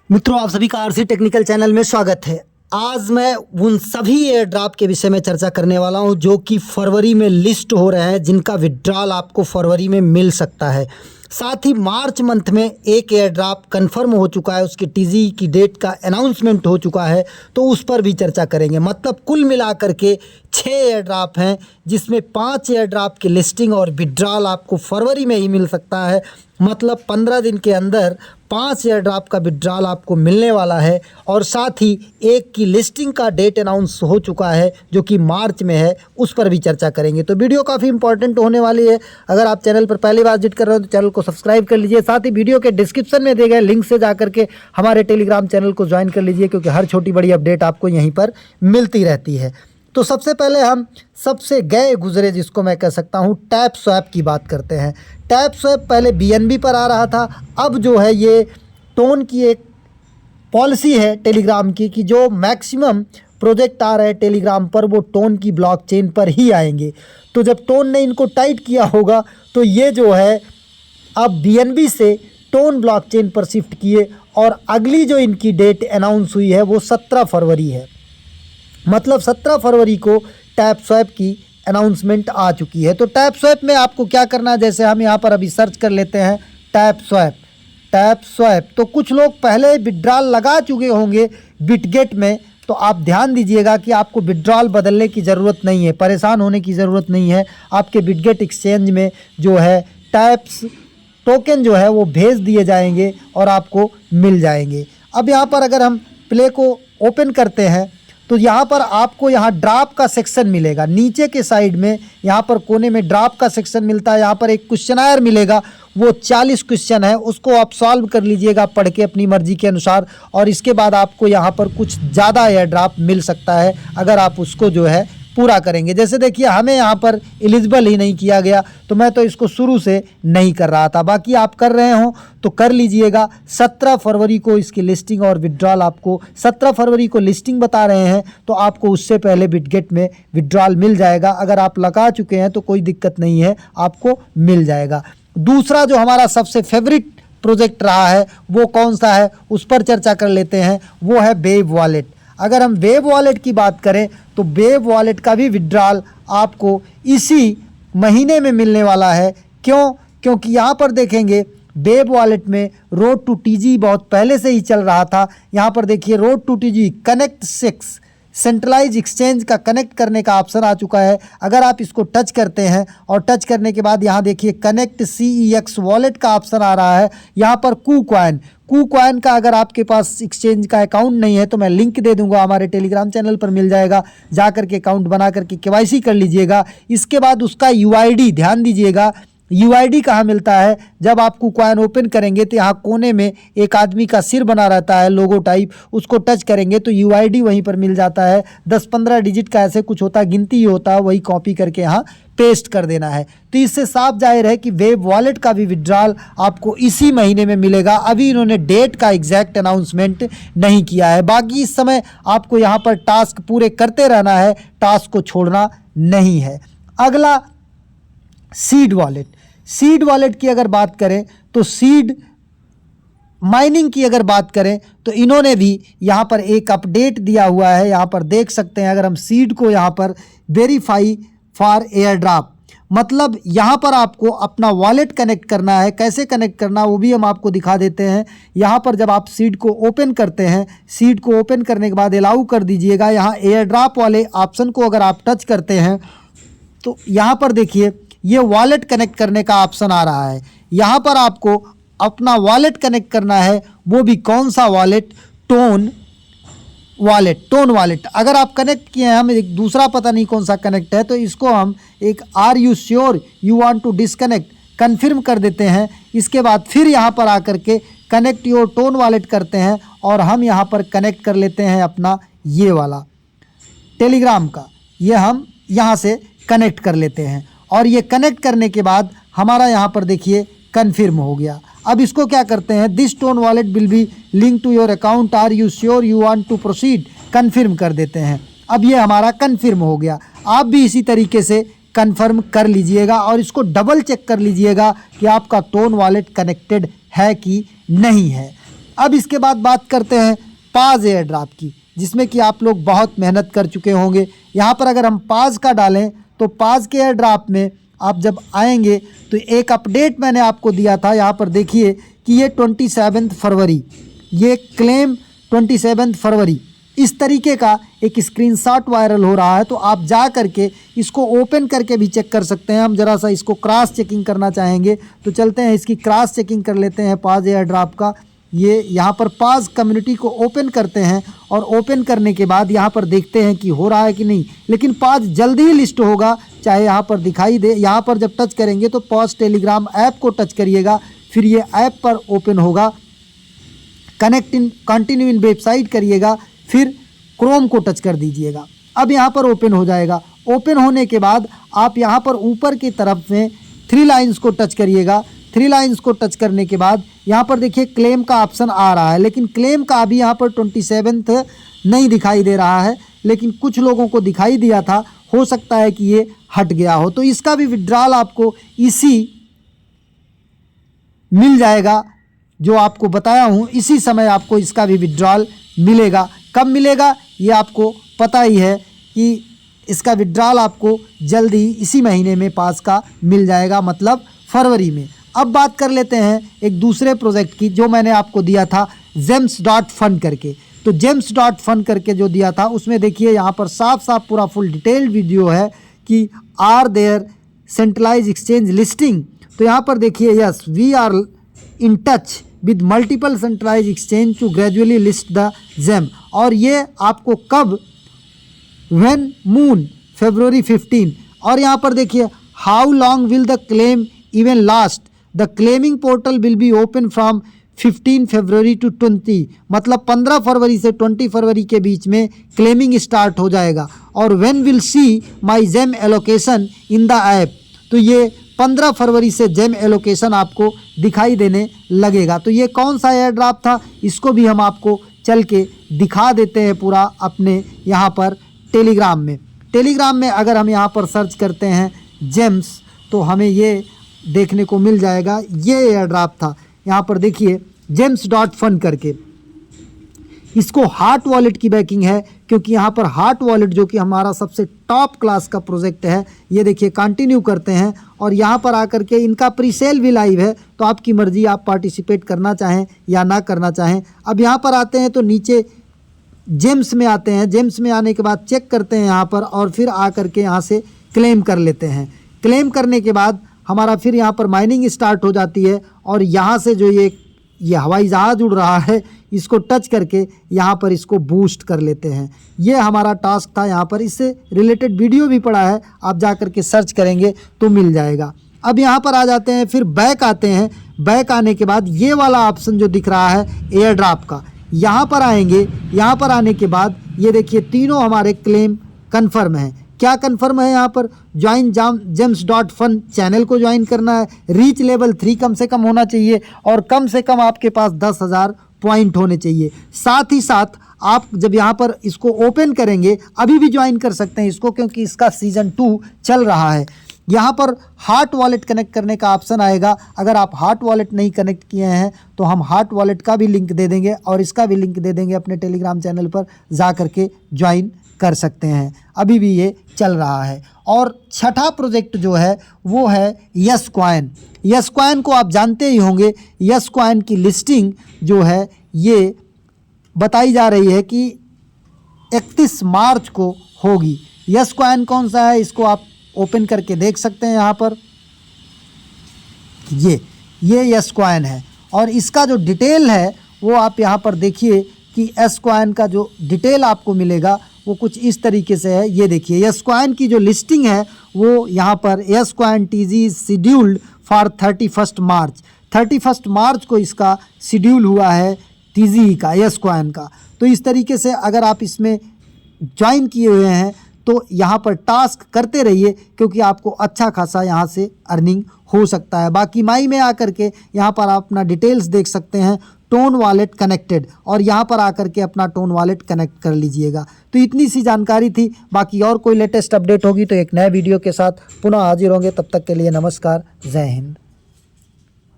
मित्रों, आप सभी का आरसी टेक्निकल चैनल में स्वागत है। आज मैं उन सभी एयर ड्रॉप के विषय में चर्चा करने वाला हूं जो कि फरवरी में लिस्ट हो रहे हैं, जिनका विड्रॉल आपको फरवरी में मिल सकता है। साथ ही मार्च मंथ में एक एयर ड्रॉप कन्फर्म हो चुका है, उसकी टीजी की डेट का अनाउंसमेंट हो चुका है, तो उस पर भी चर्चा करेंगे। मतलब कुल मिलाकर के 6 एयर ड्रॉप हैं, जिसमें 5 एयर ड्रॉप की लिस्टिंग और विड्रॉल आपको फरवरी में ही मिल सकता है। मतलब 15 दिन के अंदर 5 एयर ड्रॉप का विड्रॉल आपको मिलने वाला है। और साथ ही एक की लिस्टिंग का डेट अनाउंस हो चुका है जो कि मार्च में है, उस पर भी चर्चा करेंगे। तो वीडियो काफ़ी इंपॉर्टेंट होने वाली है। अगर आप चैनल पर पहली बार विजिट कर रहे हो तो चैनल को सब्सक्राइब कर लीजिए। साथ ही वीडियो के डिस्क्रिप्शन में दिए गए लिंक से जाकर के हमारे टेलीग्राम चैनल को ज्वाइन कर लीजिए, क्योंकि हर छोटी बड़ी अपडेट आपको यहीं पर मिलती रहती है। तो सबसे पहले हम सबसे गए गुजरे, जिसको मैं कह सकता हूँ, टैप स्वैप की बात करते हैं। टैप स्वैप पहले बीएनबी पर आ रहा था, अब जो है ये टोन की एक पॉलिसी है टेलीग्राम की कि जो मैक्सिमम प्रोजेक्ट आ रहे हैं टेलीग्राम पर वो टोन की ब्लॉकचेन पर ही आएंगे। तो जब टोन ने इनको टाइट किया होगा तो ये जो है अब बीएनबी से टोन ब्लॉकचेन पर शिफ्ट किए, और अगली जो इनकी डेट अनाउंस हुई है वो 17 फरवरी है। मतलब 17 फरवरी को टैप स्वैप की अनाउंसमेंट आ चुकी है। तो टैप स्वैप में आपको क्या करना है, जैसे हम यहाँ पर अभी सर्च कर लेते हैं टैप स्वैप। टैप स्वैप तो कुछ लोग पहले विड्रॉल लगा चुके होंगे बिटगेट में, तो आप ध्यान दीजिएगा कि आपको विड्रॉल बदलने की ज़रूरत नहीं है, परेशान होने की ज़रूरत नहीं है। आपके बिटगेट एक्सचेंज में जो है टैप्स टोकन जो है वो भेज दिए जाएंगे और आपको मिल जाएंगे। अब यहाँ पर अगर हम प्ले को ओपन करते हैं तो यहाँ पर आपको यहाँ ड्रॉप का सेक्शन मिलेगा। नीचे के साइड में यहाँ पर कोने में ड्रॉप का सेक्शन मिलता है। यहाँ पर एक क्वेश्चनायर मिलेगा, वो 40 क्वेश्चन है, उसको आप सॉल्व कर लीजिएगा पढ़ के अपनी मर्जी के अनुसार, और इसके बाद आपको यहाँ पर कुछ ज़्यादा एयर ड्रॉप मिल सकता है अगर आप उसको जो है पूरा करेंगे। जैसे देखिए, हमें यहाँ पर एलिजिबल ही नहीं किया गया, तो मैं तो इसको शुरू से नहीं कर रहा था। बाकी आप कर रहे हो तो कर लीजिएगा। 17 फरवरी को इसकी लिस्टिंग और विड्रॉल आपको 17 फरवरी को लिस्टिंग बता रहे हैं, तो आपको उससे पहले बिटगेट में विड्रॉल मिल जाएगा। अगर आप लगा चुके हैं तो कोई दिक्कत नहीं है, आपको मिल जाएगा। दूसरा जो हमारा सबसे फेवरेट प्रोजेक्ट रहा है वो कौन सा है, उस पर चर्चा कर लेते हैं। वो है वेव वॉलेट। अगर हम वेव वॉलेट की बात करें तो वेव वॉलेट का भी विड्रॉल आपको इसी महीने में मिलने वाला है। क्योंकि यहाँ पर देखेंगे वेव वॉलेट में रोड टू टीजी बहुत पहले से ही चल रहा था। यहाँ पर देखिए road to TG connect 6 centralise exchange का कनेक्ट करने का ऑप्शन आ चुका है। अगर आप इसको टच करते हैं और टच करने के बाद यहाँ देखिए कनेक्ट CEX वॉलेट का ऑप्शन आ रहा है। यहाँ पर KuCoin का अगर आपके पास एक्सचेंज का अकाउंट नहीं है तो मैं लिंक दे दूंगा, हमारे टेलीग्राम चैनल पर मिल जाएगा। जा करके अकाउंट बना करके KYC कर लीजिएगा। इसके बाद उसका UID, ध्यान दीजिएगा UID कहाँ मिलता है, जब आप KuCoin ओपन करेंगे तो यहाँ कोने में एक आदमी का सिर बना रहता है, लोगो टाइप, उसको टच करेंगे तो UID वहीं पर मिल जाता है। 10-15 डिजिट का ऐसे कुछ होता है, गिनती ही होता है, वही कॉपी करके यहाँ पेस्ट कर देना है। तो इससे साफ जाहिर है कि वेव वॉलेट का भी विड्रॉल आपको इसी महीने में मिलेगा। अभी इन्होंने डेट का एग्जैक्ट अनाउंसमेंट नहीं किया है। बाकी इस समय आपको यहाँ पर टास्क पूरे करते रहना है, टास्क को छोड़ना नहीं है। अगला सीड वॉलेट की अगर बात करें तो सीड माइनिंग की अगर बात करें तो इन्होंने भी यहाँ पर एक अपडेट दिया हुआ है। यहाँ पर देख सकते हैं, अगर हम सीड को यहाँ पर वेरीफाई फॉर एयर ड्रॉप, मतलब यहाँ पर आपको अपना वॉलेट कनेक्ट करना है। कैसे कनेक्ट करना वो भी हम आपको दिखा देते हैं। यहाँ पर जब आप सीड को ओपन करते हैं, सीड को ओपन करने के बाद अलाउ कर दीजिएगा। यहाँ एयर ड्रॉप वाले ऑप्शन को अगर आप टच करते हैं तो यहाँ पर देखिए ये वॉलेट कनेक्ट करने का ऑप्शन आ रहा है। यहाँ पर आपको अपना वॉलेट कनेक्ट करना है, वो भी कौन सा वॉलेट, टोन वॉलेट। अगर आप कनेक्ट किए हैं, हम एक दूसरा पता नहीं कौन सा कनेक्ट है, तो इसको हम एक are you sure you want to disconnect confirm कर देते हैं। इसके बाद फिर यहाँ पर आकर के कनेक्ट योर टोन वॉलेट करते हैं, और हम यहाँ पर कनेक्ट कर लेते हैं अपना ये वाला टेलीग्राम का, ये हम यहाँ से कनेक्ट कर लेते हैं। और ये कनेक्ट करने के बाद हमारा यहाँ पर देखिए कन्फर्म हो गया। अब इसको क्या करते हैं, this TON wallet will be link to your account, are you sure you want to proceed, confirm कर देते हैं। अब ये हमारा कन्फर्म हो गया। आप भी इसी तरीके से कन्फर्म कर लीजिएगा और इसको डबल चेक कर लीजिएगा कि आपका टोन वॉलेट कनेक्टेड है कि नहीं है। अब इसके बाद बात करते हैं पाज एयर ड्रॉप की, जिसमें कि आप लोग बहुत मेहनत कर चुके होंगे। यहाँ पर अगर हम पाज का डालें तो पाज के एयर ड्रॉप में आप जब आएंगे तो एक अपडेट मैंने आपको दिया था। यहाँ पर देखिए कि ये 27 फरवरी, ये क्लेम 27 फरवरी, इस तरीके का एक स्क्रीनशॉट वायरल हो रहा है। तो आप जा करके इसको ओपन करके भी चेक कर सकते हैं। हम ज़रा सा इसको क्रॉस चेकिंग करना चाहेंगे तो चलते हैं, इसकी क्रॉस चेकिंग कर लेते हैं पाज एयर ड्रॉप का। ये यहाँ पर पाज कम्युनिटी को ओपन करते हैं और ओपन करने के बाद यहाँ पर देखते हैं कि हो रहा है कि नहीं। लेकिन पाज जल्दी ही लिस्ट होगा, चाहे यहाँ पर दिखाई दे। यहाँ पर जब टच करेंगे तो पाज टेलीग्राम ऐप को टच करिएगा, फिर ये ऐप पर ओपन होगा। Connect in continue in website करिएगा, फिर क्रोम को टच कर दीजिएगा। अब यहाँ पर ओपन हो जाएगा। ओपन होने के बाद आप यहाँ पर ऊपर की तरफ में 3 लाइन्स को टच करिएगा। 3 लाइन्स को टच करने के बाद यहाँ पर देखिए क्लेम का ऑप्शन आ रहा है, लेकिन क्लेम का अभी यहाँ पर 27 नहीं दिखाई दे रहा है, लेकिन कुछ लोगों को दिखाई दिया था। हो सकता है कि ये हट गया हो, तो इसका भी विड्रॉल आपको इसी मिल जाएगा जो आपको बताया हूँ। इसी समय आपको इसका भी विड्रॉल मिलेगा। कब मिलेगा ये आपको पता ही है कि इसका विड्रॉल आपको जल्दी इसी महीने में पास का मिल जाएगा, मतलब फरवरी में। अब बात कर लेते हैं एक दूसरे प्रोजेक्ट की जो मैंने आपको दिया था gems.fun करके। तो gems.fun करके जो दिया था उसमें देखिए यहाँ पर साफ साफ पूरा फुल डिटेल्ड वीडियो है कि are there centralise exchange listing. तो यहाँ पर देखिए yes we are in touch with multiple centralise exchange to gradually list the gem. और ये आपको कब, व्हेन मून February 15। और यहाँ पर देखिए how long will the claim even last, the claiming portal will be open from 15 February to 20, मतलब 15 फरवरी से 20 फरवरी के बीच में क्लेमिंग स्टार्ट हो जाएगा। और when will see my gem allocation in the app, तो ये 15 फरवरी से जेम एलोकेशन आपको दिखाई देने लगेगा। तो ये कौन सा एयर ड्रॉप था इसको भी हम आपको चल के दिखा देते हैं पूरा अपने यहाँ पर टेलीग्राम में। टेलीग्राम में अगर हम यहाँ पर सर्च करते हैं जेम्स तो हमें ये देखने को मिल जाएगा। ये एयर ड्रॉप था, यहाँ पर देखिए gems.fun करके। इसको हार्ट वॉलेट की बैकिंग है, क्योंकि यहाँ पर हार्ट वॉलेट जो कि हमारा सबसे टॉप क्लास का प्रोजेक्ट है। ये देखिए कंटिन्यू करते हैं और यहाँ पर आकर के इनका प्री सेल भी लाइव है, तो आपकी मर्ज़ी, आप पार्टिसिपेट करना चाहें या ना करना चाहें। अब यहाँ पर आते हैं तो नीचे जेम्स में आते हैं। जेम्स में आने के बाद चेक करते हैं यहाँ पर और फिर आकर के यहाँ से क्लेम कर लेते हैं। क्लेम करने के बाद हमारा फिर यहाँ पर माइनिंग स्टार्ट हो जाती है और यहाँ से जो ये हवाई जहाज़ उड़ रहा है इसको टच करके यहाँ पर इसको बूस्ट कर लेते हैं। ये हमारा टास्क था। यहाँ पर इससे रिलेटेड वीडियो भी पड़ा है, आप जा कर के सर्च करेंगे तो मिल जाएगा। अब यहाँ पर आ जाते हैं, फिर बैक आते हैं। बैक आने के बाद ये वाला ऑप्शन जो दिख रहा है एयर ड्रॉप का, यहाँ पर आएंगे। यहाँ पर आने के बाद ये देखिए तीनों हमारे क्लेम कन्फर्म हैं। क्या कन्फर्म है यहाँ पर, ज्वाइन gems.fun चैनल को ज्वाइन करना है, रीच लेवल 3 कम से कम होना चाहिए और कम से कम आपके पास 10,000 पॉइंट होने चाहिए। साथ ही साथ आप जब यहाँ पर इसको ओपन करेंगे, अभी भी ज्वाइन कर सकते हैं इसको, क्योंकि इसका सीज़न 2 चल रहा है। यहाँ पर हार्ट वॉलेट कनेक्ट करने का ऑप्शन आएगा। अगर आप हार्ट वॉलेट नहीं कनेक्ट किए हैं तो हम हार्ट वॉलेट का भी लिंक दे देंगे और इसका भी लिंक दे देंगे अपने टेलीग्राम चैनल पर, जा करके ज्वाइन कर सकते हैं। अभी भी ये चल रहा है। और छठा प्रोजेक्ट जो है वो है यस कॉइन। यस कॉइन को आप जानते ही होंगे। यस कॉइन की लिस्टिंग जो है ये बताई जा रही है कि 31 मार्च को होगी। यस कॉइन कौन सा है इसको आप ओपन करके देख सकते हैं। यहाँ पर ये यस कॉइन है और इसका जो डिटेल है वो आप यहाँ पर देखिए कि यस कॉइन का जो डिटेल आपको मिलेगा वो कुछ इस तरीके से है। ये देखिए यस कॉइन की जो लिस्टिंग है वो यहाँ पर yes coin TG scheduled for 31 मार्च। 31 मार्च को इसका शेड्यूल हुआ है TG का, यस कॉइन का। तो इस तरीके से अगर आप इसमें ज्वाइन किए हुए हैं तो यहाँ पर टास्क करते रहिए, क्योंकि आपको अच्छा खासा यहाँ से अर्निंग हो सकता है। बाकी माई में आकर के यहाँ पर आप अपना डिटेल्स देख सकते हैं, टोन वॉलेट कनेक्टेड, और यहाँ पर आकर के अपना टोन वॉलेट कनेक्ट कर लीजिएगा। तो इतनी सी जानकारी थी। बाकी और कोई लेटेस्ट अपडेट होगी तो एक नए वीडियो के साथ पुनः हाजिर होंगे। तब तक के लिए नमस्कार, जय हिंद।